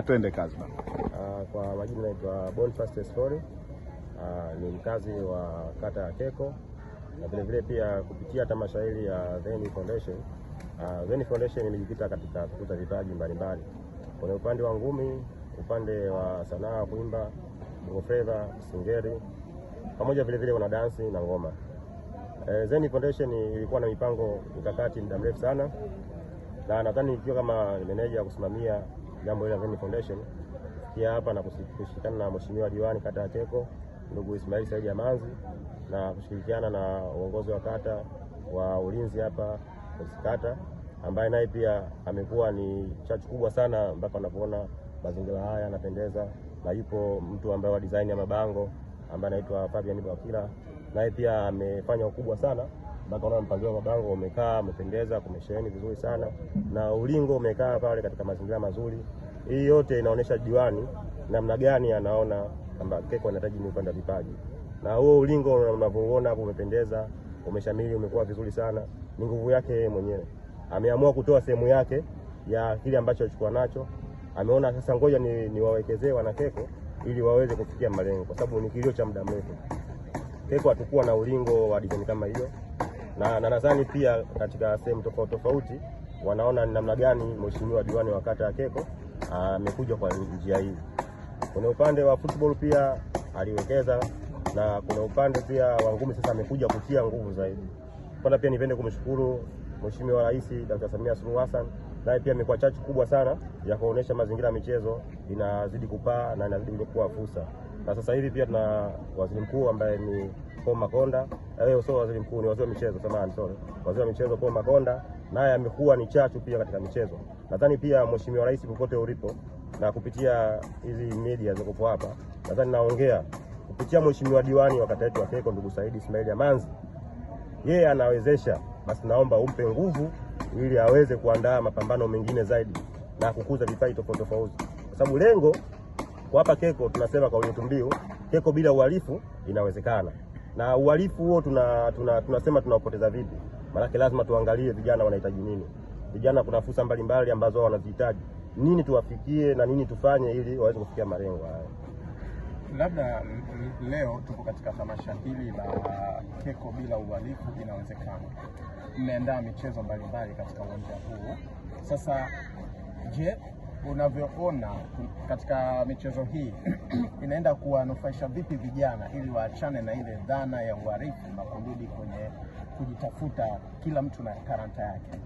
Twende kazi bana. Kwa majina naitwa Boniface Story. Ni mkazi wa kata ya Keko, na vile pia kupitia tamasha hili ya Veni Foundation. Veni Foundation imejikita katika kukuza vipaji mbalimbali. Kuna upande wa ngumi, upande wa sanaa, kuimba, bongo flava, singeli, pamoja vile wana dansi na ngoma. Veni Foundation ilikuwa na mipango mikakati muda mrefu sana, na nadhani ikiwa kama meneja kusimamia jambo hili la Veni Foundation kufikia hapa na kushirikiana na mheshimiwa diwani kata ya Keko ndugu Ismail Said Amanzi, na kushirikiana na uongozi wa kata wa ulinzi hapa kata, ambaye naye pia amekuwa ni chachu kubwa sana mpaka unapoona mazingira haya yanapendeza. Na yupo mtu ambaye wa design ya mabango ambaye anaitwa Fabian Bakila, naye pia amefanya ukubwa sana mpaka unaona mpangilio wa mabango umekaa umependeza, kumesheheni vizuri sana, na ulingo umekaa pale katika mazingira mazuri. Hii yote inaonyesha diwani namna gani anaona kwamba Keko anahitaji ni upande vipaji, na huo ulingo unavyoona hapo umependeza, umeshamili, umekuwa vizuri sana. Ni nguvu yake yeye mwenyewe, ameamua kutoa sehemu yake ya kile ambacho alichukua nacho. Ameona sasa ngoja niwawekezee wana Keko ili waweze kufikia malengo, kwa sababu ni kilio cha muda mrefu. Keko hatakuwa na ulingo wa design kama hiyo, na nadhani pia katika sehemu tofauti wanaona namna gani mheshimiwa diwani wa kata ya Keko amekuja kwa njia hii. Kuna upande wa football pia aliwekeza, na kuna upande pia wa ngumi sasa amekuja kutia nguvu zaidi. Kwanza pia nipende kumshukuru Mheshimiwa Rais Dr. Samia Suluhu Hassan, naye pia amekuwa chachu kubwa sana ya kuonesha mazingira ya michezo inazidi kupaa na inazidi kuwa fursa. Na sasa hivi pia tuna waziri mkuu ambaye ni Paul Makonda, sio waziri mkuu, ni waziri wa michezo, waziri wa michezo Paul Makonda, naye amekuwa ni chachu pia katika michezo. Nadhani pia Mheshimiwa Rais popote ulipo, na kupitia hizi media zilizokuwa hapa, nadhani naongea kupitia Mheshimiwa diwani wa kata yetu ya Keko ndugu Said Ismail Amanzi, yeye anawezesha, basi naomba umpe nguvu ili aweze kuandaa mapambano mengine zaidi na kukuza vipaji tofauti, kwa sababu lengo kwa hapa Keko tunasema kwa ulitu mbiu, Keko bila uhalifu inawezekana. Na uhalifu huo tunasema tunaupoteza vipi? Maana lazima tuangalie vijana wanahitaji nini. Vijana kuna fursa mbalimbali ambazo wanazihitaji. Nini tuwafikie na nini tufanye ili waweze kufikia malengo haya. Labda leo tuko katika tamasha hili la Keko bila uhalifu inawezekana. Mmeandaa michezo mbalimbali katika uwanja huu. Sasa je, unavyoona katika michezo hii inaenda kuwanufaisha vipi vijana ili waachane na ile dhana ya uhalifu na kurudi kwenye kujitafuta, kila mtu na talanta yake?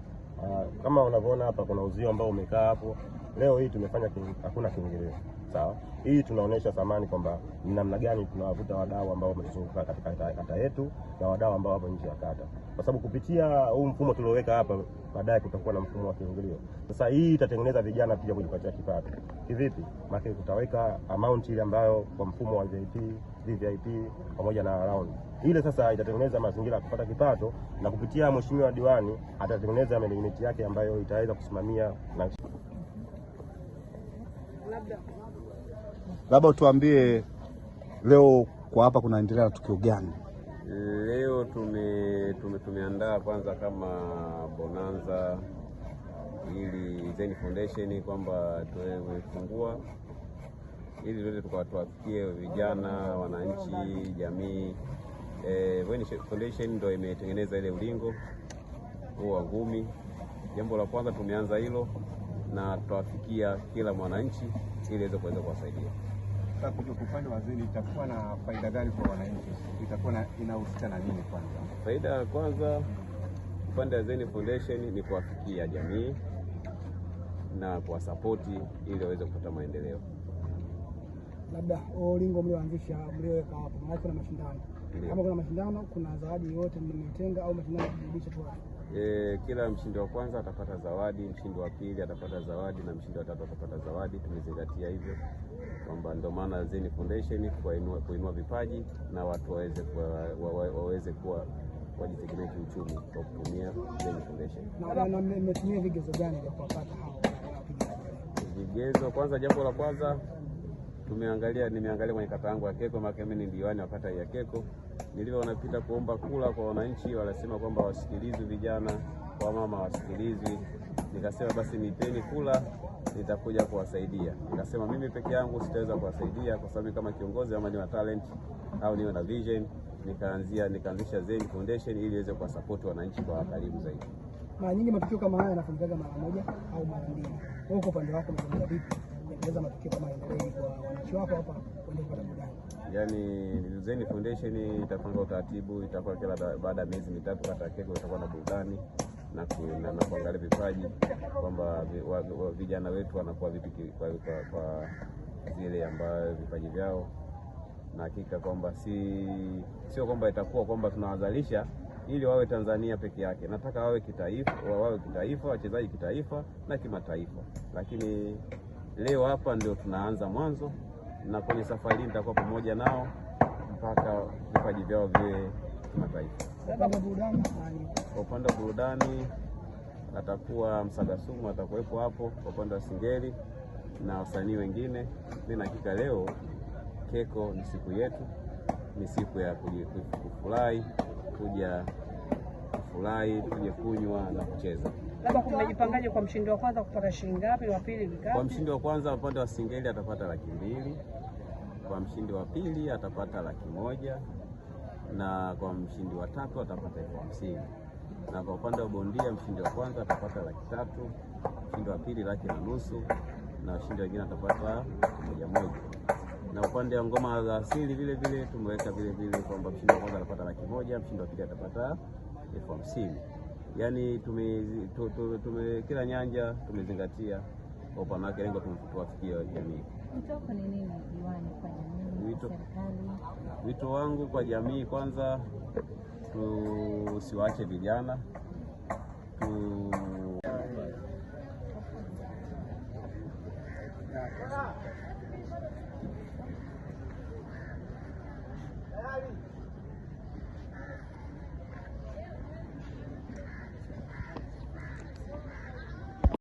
Kama unavyoona hapa kuna uzio ambao umekaa hapo. Leo hii tumefanya hakuna kiingilio. Sawa? Hii tunaonesha thamani kwamba ni namna gani tunawavuta wadau ambao wametuzunguka katika kata yetu na wadau ambao wapo nje ya kata. Kwa sababu kupitia huu mfumo tulioweka hapa, baadaye kutakuwa na mfumo wa kiingilio. Sasa hii itatengeneza vijana pia kujipatia kipato. Kivipi? Maana tutaweka amount ile ambayo kwa mfumo wa VIP, VVIP pamoja na round. Ile sasa itatengeneza mazingira ya kupata kipato, na kupitia mheshimiwa diwani atatengeneza management yake ambayo itaweza kusimamia. Na labda tuambie leo kwa hapa kunaendelea tukio gani? Leo tumeandaa kwanza kama bonanza ili Veni Foundation kwamba tuwefungua ili zote tukawafikie vijana, wananchi, jamii. Veni Foundation ndio imetengeneza ile ulingo wa ngumi. Jambo la kwanza tumeanza hilo, na tutawafikia kila mwananchi ili aweze kuweza kuwasaidia. Sasa kwa upande wa Veni itakuwa na faida gani kwa wananchi? Itakuwa inahusiana na nini kwanza? Faida ya kwanza upande wa Veni Foundation ni kuwafikia jamii na kuwasapoti ili waweze kupata maendeleo. Labda ulingo mlioanzisha mlioweka hapo, maana kuna mashindano. Kama kuna mashindano, kuna zawadi yote mmetenga au mashindano kurudisha tu? Kila mshindi wa kwanza atapata zawadi, mshindi wa pili atapata zawadi, na mshindi wa tatu atapata zawadi. Tumezingatia hivyo kwamba ndio maana Veni Foundation kuinua vipaji na watu waweze kuwa wajitegemea kiuchumi kwa kutumia Veni Foundation. Na mmetumia vigezo gani vya kuwapata hao wapigaji? Vigezo, kwanza, jambo la kwanza nimeangalia kwenye kata yangu ya Keko, maana mimi ni diwani wa kata ya Keko. Nilivyo wanapita kuomba kula kwa wananchi, wanasema kwamba wasikilizwe vijana, kwa mama wasikilizwe, nikasema basi nipeni kula, nitakuja kuwasaidia. Nikasema mimi peke yangu sitaweza kuwasaidia kwa sababu kama kiongozi ama niwe na talent au niwe na vision, nikaanzisha Zen Foundation ili iweze kuwasupport wananchi kwa karibu zaidi. Mara nyingi matukio kama haya yanafanyika mara moja au mara mbili. Wewe kwa upande wako unaona vipi kuendeleza matukio kama haya kwa wananchi wako hapa kwenda kupata burudani? Yaani Zen Foundation itapanga utaratibu, itakuwa kila baada ya miezi mitatu kata Keko itakuwa na burudani na kuangalia vipaji kwamba vijana wetu wanakuwa vipi kwa zile ambayo vipaji vyao, na hakika kwamba sio kwamba itakuwa kwamba tunawazalisha ili wawe Tanzania peke yake. Nataka wawe kitaifa, wachezaji kitaifa na kimataifa. Lakini leo hapa ndio tunaanza mwanzo, na kwenye safari hii nitakuwa pamoja nao mpaka vipaji vyao viwe kimataifa. Kwa upande wa burudani atakuwa Msagasumu atakuwepo hapo kwa upande wa Singeli na wasanii wengine. Mimi na hakika leo Keko ni siku yetu, ni siku ya kufurahi, kuja kufurahi, tuje kunywa na kucheza. Labda kumejipangaje kwa mshindi wa kwanza kupata shilingi ngapi, wa pili ngapi? Kwa mshindi wa kwanza upande wa Singeli atapata 200,000, kwa mshindi wa pili atapata 100,000, na kwa mshindi wa tatu atapata 50,000. Na kwa upande wa bondia mshindi wa kwanza atapata 300,000, mshindi wa pili 150,000, na mshindi wengine atapata 100,000. Na upande wa ngoma za asili vile vile tumeweka vile vile kwamba mshindi wa kwanza atapata 100,000, mshindi wa pili atapata 50,000. Yaani kila nyanja tumezingatia kwa upande wake, lengo tuwafikie jamii. Wito ni nini diwani kwa jamii, serikali? Wito wangu kwa jamii, kwanza tusiwaache vijana,